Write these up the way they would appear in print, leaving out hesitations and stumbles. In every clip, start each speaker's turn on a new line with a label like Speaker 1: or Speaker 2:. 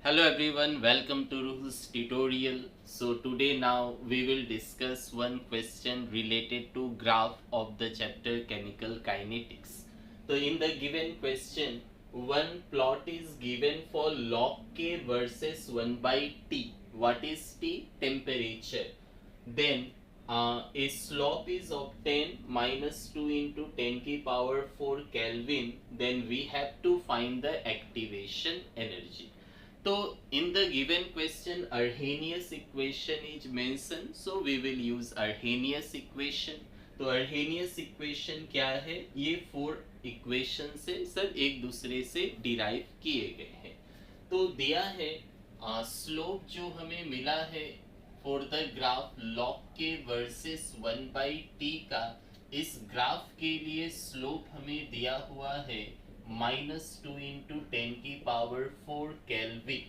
Speaker 1: Hello everyone, welcome to Ruh's tutorial. So today now we will discuss one question related to graph of the chapter chemical kinetics. So in the given question, one plot is given for log K versus 1 by T. What is T? Temperature. Then a slope is obtained minus 2 into 10 की power 4 Kelvin. Then we have to find the activation energy. So in the given question Arrhenius equation is mentioned, so we will use Arrhenius equation. तो Arrhenius equation क्या है? ये 4 equation से सब एक दूसरे से डिराइव किए गए हैं. तो दिया है स्लोप जो हमें मिला है फॉर द ग्राफ लॉग के वर्सेस 1 बाई टी का. इस ग्राफ के लिए स्लोप हमें दिया हुआ है -2 इंटू 10 की पावर 4 केल्विन.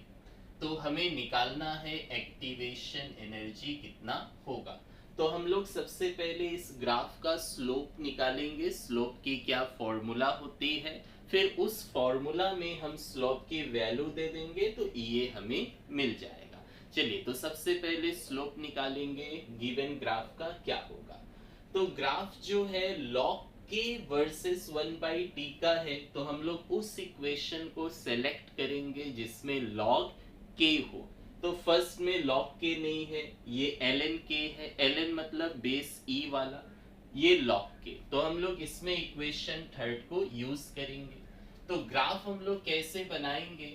Speaker 1: तो हमें निकालना है एक्टिवेशन एनर्जी कितना होगा. तो हम लोग सबसे पहले इस ग्राफ का स्लोप निकालेंगे. स्लोप की क्या फॉर्मूला होती है, फिर उस फॉर्मूला में हम स्लोप की वैल्यू दे देंगे तो ये हमें मिल जाएगा. चलिए, तो सबसे पहले स्लोप निकालेंगे. गिवन ग्राफ का क्या होगा. तो ग्राफ जो है लॉग के वर्सेस 1 बाई टी का है, तो हम लोग उस इक्वेशन को सेलेक्ट करेंगे जिसमें लॉग के हो. तो फर्स्ट में लॉग के नहीं है, ये एल के है. एल मतलब बेस ई वाला, ये लॉग के. तो हम लोग इसमें इक्वेशन थर्ड को यूज करेंगे. तो ग्राफ हम लोग कैसे बनाएंगे.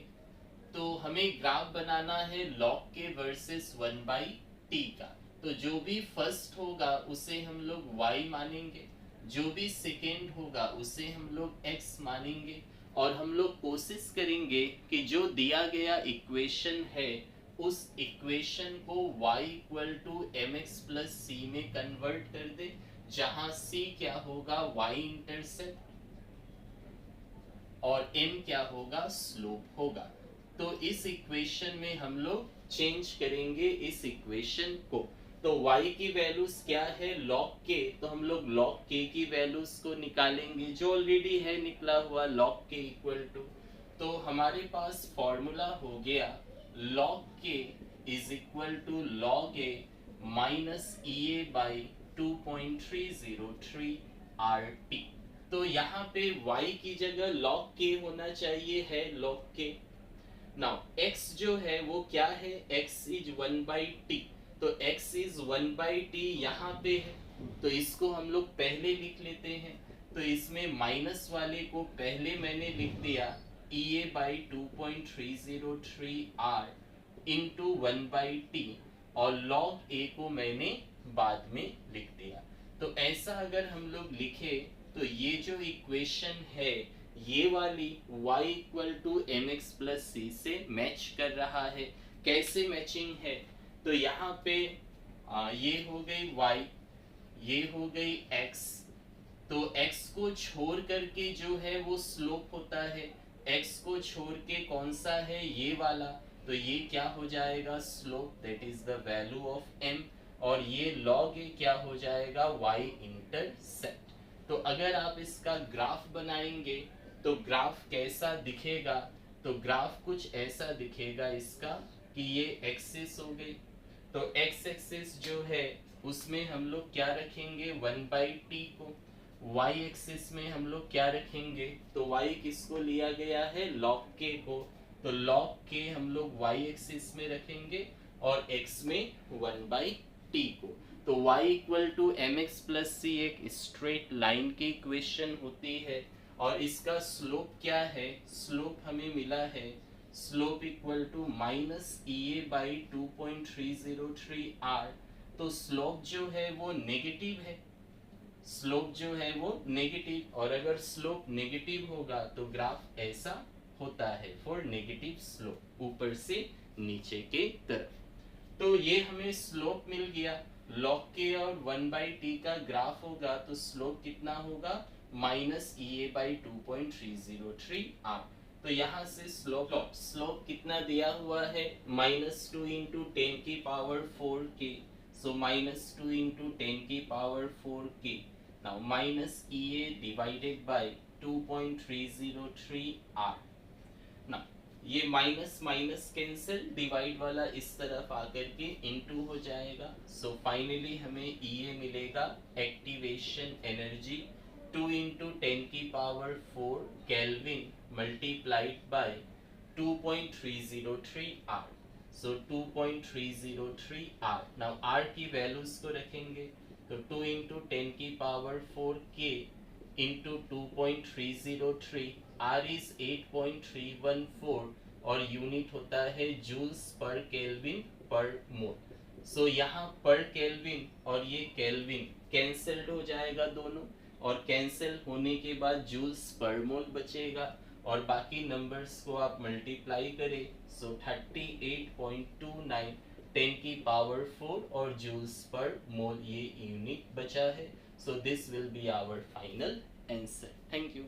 Speaker 1: तो हमें ग्राफ बनाना है लॉग के वर्सेस 1 बाई टी का. तो जो भी फर्स्ट होगा उसे हम लोग y मानेंगे, जो भी सेकेंड होगा उसे हम लोग x मानेंगे. और हम लोग कोशिश करेंगे कि जो दिया गया इक्वेशन है उस इक्वेशन को y equal to m x plus c में कन्वर्ट कर दे, जहां c क्या होगा y इंटरसेप्ट और m क्या होगा स्लोप होगा. तो इस इक्वेशन में हम लोग चेंज करेंगे इस इक्वेशन को. तो y की वैल्यूज क्या है log k, तो हम लोग log k की वैल्यूज को निकालेंगे जो ऑलरेडी है निकला हुआ log k इक्वल टू. तो हमारे पास फॉर्मूला हो गया log k is equal to log a minus E A by 2.303 RT. तो यहाँ पे y की जगह log k होना चाहिए है log k. नाउ x जो है वो क्या है, x इज 1 बाई टी. तो x इज 1 बाई टी यहाँ पे है, तो इसको हम लोग पहले लिख लेते हैं. तो इसमें माइनस वाले को पहले मैंने लिख दिया E A by 2.303 r into 1 by T, और log a को मैंने बाद में लिख दिया. तो ऐसा अगर हम लोग लिखे तो ये जो इक्वेशन है ये वाली y equal to m x plus c से मैच कर रहा है. कैसे मैचिंग है, तो यहाँ पे ये हो गई y, ये हो गई x. तो x को छोड़ करके जो है वो स्लोप होता है, x को छोड़ के कौन सा है ये वाला, तो ये क्या हो जाएगा slope, that is the value of m. और ये log a क्या हो जाएगा y इंटरसेप्ट. तो अगर आप इसका ग्राफ बनाएंगे तो ग्राफ कैसा दिखेगा, तो ग्राफ कुछ ऐसा दिखेगा इसका कि ये एक्सिस हो गई. तो एक्स एक्सिस जो है उसमें हम लोग क्या रखेंगे 1 बाई टी को. वाई एक्सिस में हम लोग क्या रखेंगे, तो वाई किसको लिया गया है लॉग के को. तो लॉग के हम लोग वाई एक्सिस में रखेंगे और एक्स में 1 बाई टी को. तो y equal to m x plus c एक स्ट्रेट लाइन की इक्वेशन होती है. और इसका स्लोप क्या है, स्लोप हमें मिला है slope equal to minus E A by 2.303 r. तो स्लोप जो है वो नेगेटिव है, स्लोप जो है वो नेगेटिव. और अगर स्लोप नेगेटिव होगा तो ग्राफ ऐसा होता है फॉर नेगेटिव स्लोप, ऊपर से नीचे के तरफ. तो ये हमें स्लोप मिल गया. log के और 1 बाई टी का ग्राफ होगा तो स्लोप कितना होगा minus E A by 2.303 r. तो यहाँ से स्लोप कितना दिया हुआ है -2 इंटू 10 की पावर 4 के. सो -2 इंटू 10 की पावर 4 के. Now minus E A divided by 2.303 r. Now ये माइनस माइनस कैंसिल, डिवाइड वाला इस तरफ आकर के इनटू हो जाएगा। सो फाइनली हमें ये मिलेगा activation energy 2 into 10⁴ kelvin multiplied by 2.303 R. So 2.303 R. Now R की वैल्यूज को रखेंगे तो 2 इंटू 10⁴ के इंटू 2.303, आर इज 8.314 और यूनिट होता है जूल्स पर केल्विन पर मोल। सो यहाँ पर केल्विन और ये केल्विन कैंसल्ड हो जाएगा दोनों, और कैंसिल होने के बाद जूल्स पर मोल बचेगा और बाकी नंबर्स को आप मल्टीप्लाई करें। सो 38.29 10⁴ और जूल्स पर मोल ये यूनिट बचा है। So this will be our final answer. Thank you.